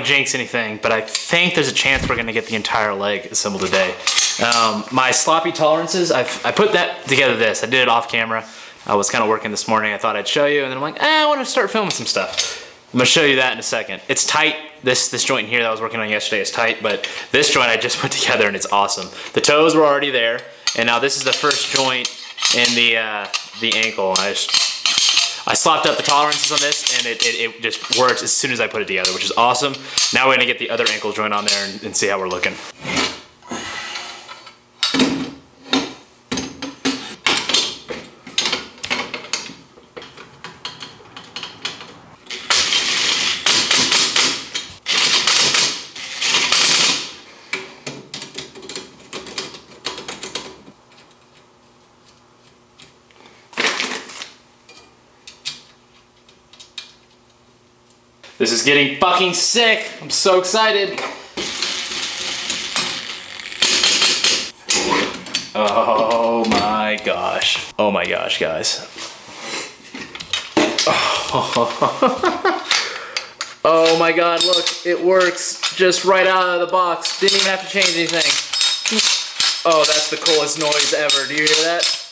jinx anything, but I think there's a chance we're gonna get the entire leg assembled today. My sloppy tolerances, I put that together I did it off camera. I was kind of working this morning. I thought I'd show you, and then I'm like, I want to start filming some stuff. I'm gonna show you that in a second. It's tight. This joint here that I was working on yesterday is tight, but this joint I just put together and it's awesome. The toes were already there, and now this is the first joint in the ankle. I slopped up the tolerances on this, and it just works as soon as I put it together, which is awesome. Now we're gonna get the other ankle joint on there and see how we're looking. This is getting fucking sick. I'm so excited. Oh my gosh. Oh my gosh, guys. Oh my God, look, it works just right out of the box. Didn't even have to change anything. Oh, that's the coolest noise ever. Do you hear that?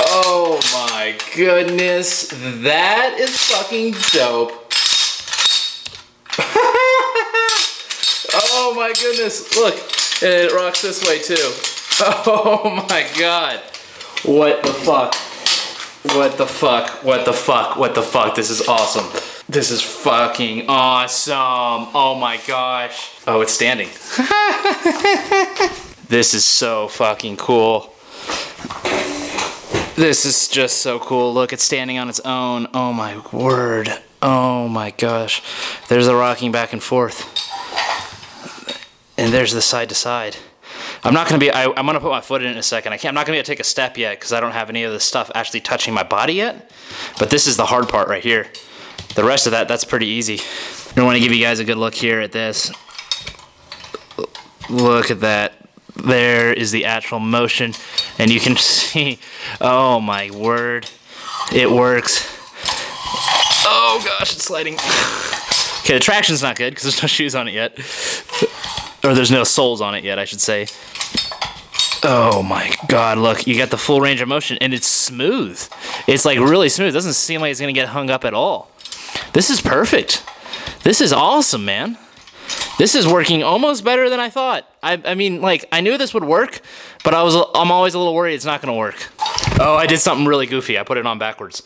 Oh my goodness, that is fucking dope. Oh my goodness, look, and it rocks this way too. Oh my God. What the fuck? What the fuck? What the fuck? What the fuck? This is awesome. This is fucking awesome. Oh my gosh. Oh, it's standing. This is so fucking cool. This is just so cool. Look, it's standing on its own. Oh my word. Oh my gosh. There's the rocking back and forth. And there's the side to side. I'm not gonna be, I'm gonna put my foot in it in a second. I'm not gonna be able to take a step yet because I don't have any of this stuff actually touching my body yet. But this is the hard part right here. The rest of that's pretty easy. I want to give you guys a good look here at this. Look at that. There is the actual motion, and you can see, oh my word, it works. Oh gosh, it's sliding. Okay, the traction's not good because there's no shoes on it yet. Or there's no soles on it yet, I should say. Oh my God, look, you got the full range of motion, and it's smooth. It's like really smooth. It doesn't seem like it's gonna get hung up at all. This is perfect. This is awesome, man. This is working almost better than I thought. I mean, like, I knew this would work, but I'm always a little worried it's not gonna work. Oh, I did something really goofy. I put it on backwards.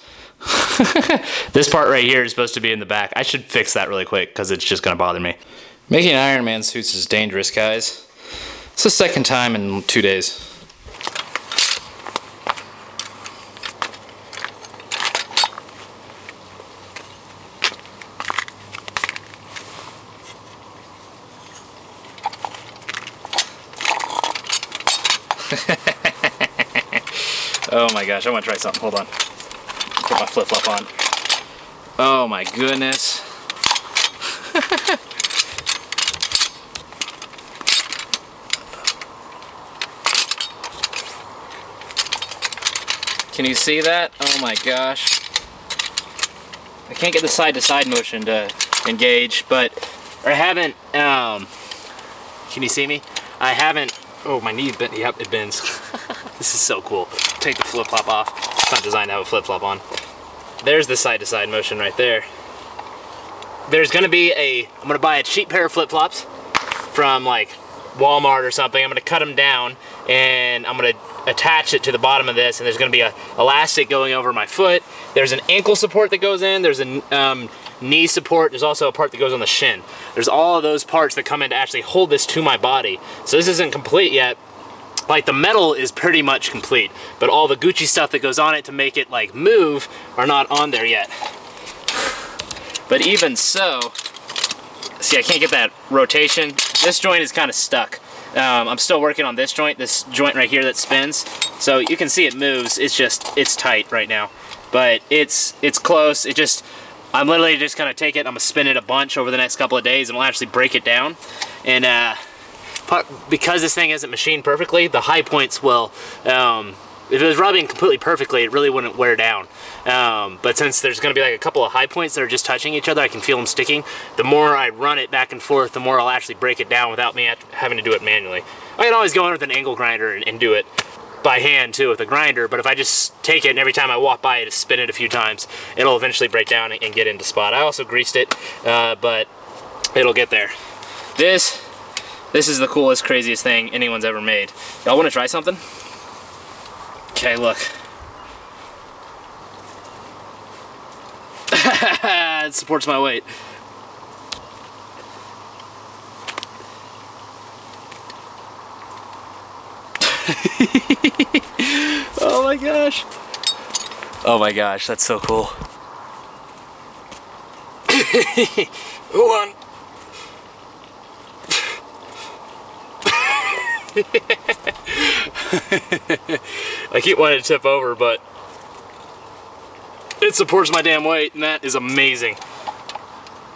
This part right here is supposed to be in the back. I should fix that really quick because it's just gonna bother me. Making Iron Man suits is dangerous, guys. It's the second time in 2 days. Oh my gosh, I want to try something. Hold on. Put my flip-flop on. Oh my goodness. Can you see that? Oh my gosh. I can't get the side-to-side motion to engage, but I haven't, can you see me? I haven't, oh my knee bent, yep, it bends. This is so cool. Take the flip-flop off. It's not designed to have a flip-flop on. There's the side-to-side motion right there. There's gonna be I'm gonna buy a cheap pair of flip-flops from like Walmart or something. I'm gonna cut them down and I'm gonna attach it to the bottom of this, and there's gonna be a elastic going over my foot. There's an ankle support that goes in. There's a knee support. There's also a part that goes on the shin. There's all of those parts that come in to actually hold this to my body. So this isn't complete yet. Like, the metal is pretty much complete, but all the Gucci stuff that goes on it to make it like move are not on there yet. But even so, see, I can't get that rotation. This joint is kind of stuck. I'm still working on this joint right here that spins. So you can see it moves. It's tight right now, but it's close. I'm literally just gonna take it. I'm gonna spin it a bunch over the next couple of days, and we'll actually break it down. And because this thing isn't machined perfectly, the high points will If it was rubbing completely perfectly, it really wouldn't wear down. But since there's going to be like a couple of high points that are just touching each other, I can feel them sticking. The more I run it back and forth, the more I'll actually break it down without me having to do it manually. I can always go in with an angle grinder and do it by hand too with a grinder, but if I just take it and every time I walk by it, just spin it a few times, it'll eventually break down and get into spot. I also greased it, but it'll get there. This is the coolest, craziest thing anyone's ever made. Y'all want to try something? Okay, look. It supports my weight. Oh my gosh. Oh my gosh, that's so cool. Hold on. I keep wanting to tip over, but it supports my damn weight, and that is amazing.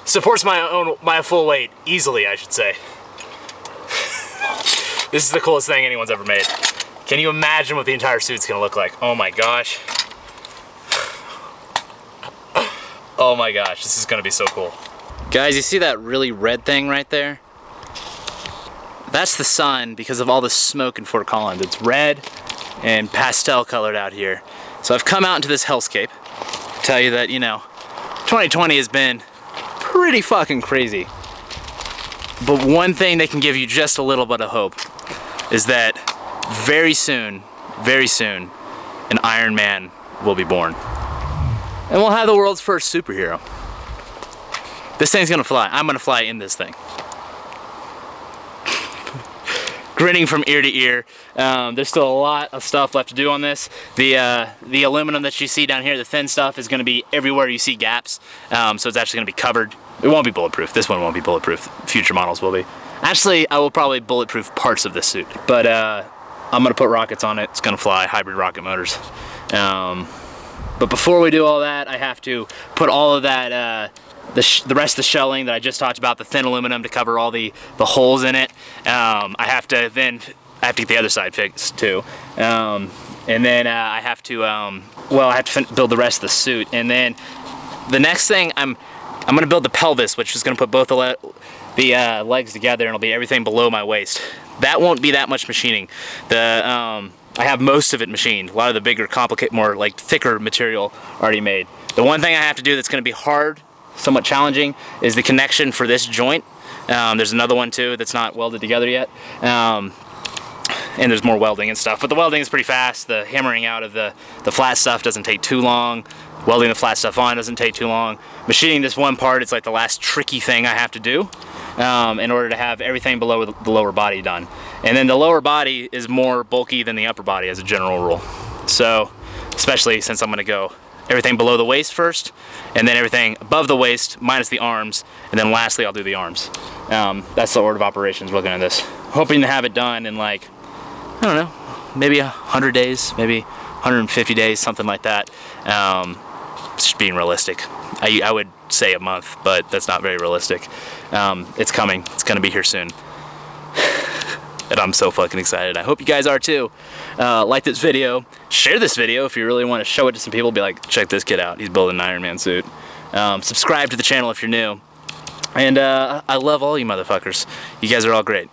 Supports my full weight easily, I should say. This is the coolest thing anyone's ever made. Can you imagine what the entire suit's gonna look like? Oh my gosh. Oh my gosh, this is gonna be so cool. Guys, you see that really red thing right there? That's the sun because of all the smoke in Fort Collins. It's red and pastel colored out here. So I've come out into this hellscape to tell you that, you know, 2020 has been pretty fucking crazy. But one thing that can give you just a little bit of hope is that very soon, an Iron Man will be born. And we'll have the world's first superhero. This thing's gonna fly. I'm gonna fly in this thing. Grinning from ear to ear. There's still a lot of stuff left to do on this. The aluminum that you see down here, the thin stuff, is gonna be everywhere you see gaps. So it's actually gonna be covered. It won't be bulletproof. This one won't be bulletproof. Future models will be. Actually, I will probably bulletproof parts of this suit. But I'm gonna put rockets on it. It's gonna fly, hybrid rocket motors. But before we do all that, I have to put all of that, the rest of the shelling that I just talked about, the thin aluminum to cover all the holes in it. I have to get the other side fixed too. And then I have to, well, I have to build the rest of the suit. And then the next thing, I'm gonna build the pelvis, which is gonna put both the legs together, and it'll be everything below my waist. That won't be that much machining. I have most of it machined. A lot of the bigger, more like thicker material already made. The one thing I have to do that's gonna be hard, somewhat challenging, is the connection for this joint. There's another one too that's not welded together yet. And there's more welding and stuff, but the welding is pretty fast. The hammering out of the flat stuff doesn't take too long. Welding the flat stuff on doesn't take too long. Machining this one part, it's like the last tricky thing I have to do in order to have everything below the lower body done. And then the lower body is more bulky than the upper body as a general rule. So, especially since I'm gonna go everything below the waist first, and then everything above the waist minus the arms, and then lastly I'll do the arms. That's the order of operations looking at this. Hoping to have it done in like, I don't know, maybe 100 days, maybe 150 days, something like that. Just being realistic. I would say a month, but that's not very realistic. It's coming. It's gonna be here soon. And I'm so fucking excited. I hope you guys are too. Like this video, share this video if you really want to show it to some people. Be like, check this kid out. He's building an Iron Man suit. Subscribe to the channel if you're new. And I love all you motherfuckers. You guys are all great.